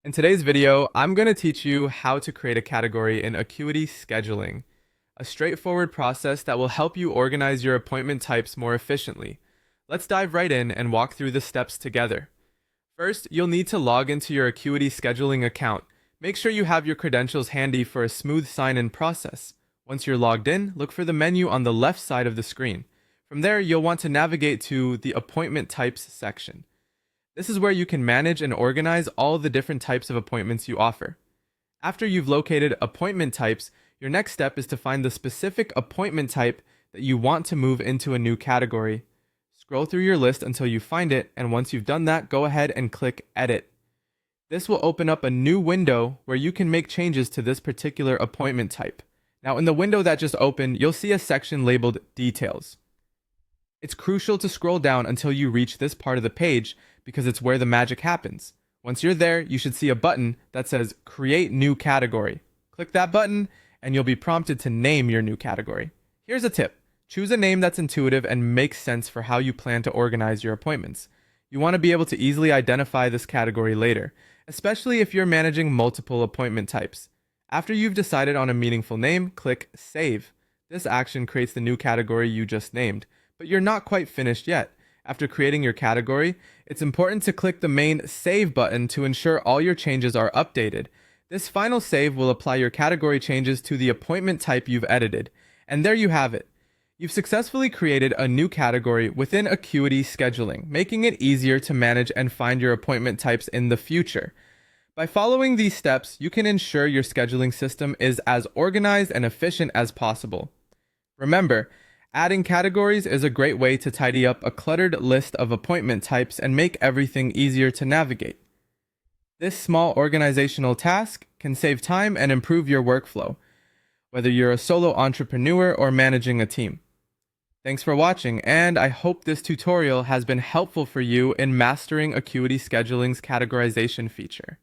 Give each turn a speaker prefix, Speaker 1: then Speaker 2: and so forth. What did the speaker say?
Speaker 1: In today's video, I'm going to teach you how to create a category in Acuity Scheduling, a straightforward process that will help you organize your appointment types more efficiently. Let's dive right in and walk through the steps together. First, you'll need to log into your Acuity Scheduling account. Make sure you have your credentials handy for a smooth sign-in process. Once you're logged in, look for the menu on the left side of the screen. From there, you'll want to navigate to the Appointment Types section. This is where you can manage and organize all the different types of appointments you offer. After you've located appointment types, your next step is to find the specific appointment type that you want to move into a new category. Scroll through your list until you find it, and once you've done that, go ahead and click Edit. This will open up a new window where you can make changes to this particular appointment type. Now, in the window that just opened, you'll see a section labeled Details. It's crucial to scroll down until you reach this part of the page because it's where the magic happens. Once you're there, you should see a button that says Create New Category. Click that button and you'll be prompted to name your new category. Here's a tip. Choose a name that's intuitive and makes sense for how you plan to organize your appointments. You want to be able to easily identify this category later, especially if you're managing multiple appointment types. After you've decided on a meaningful name, click Save. This action creates the new category you just named. But you're not quite finished yet. After creating your category, it's important to click the main Save button to ensure all your changes are updated. This final save will apply your category changes to the appointment type you've edited. And there you have it. You've successfully created a new category within Acuity Scheduling, making it easier to manage and find your appointment types in the future. By following these steps, you can ensure your scheduling system is as organized and efficient as possible. Remember, adding categories is a great way to tidy up a cluttered list of appointment types and make everything easier to navigate. This small organizational task can save time and improve your workflow, whether you're a solo entrepreneur or managing a team. Thanks for watching, and I hope this tutorial has been helpful for you in mastering Acuity Scheduling's categorization feature.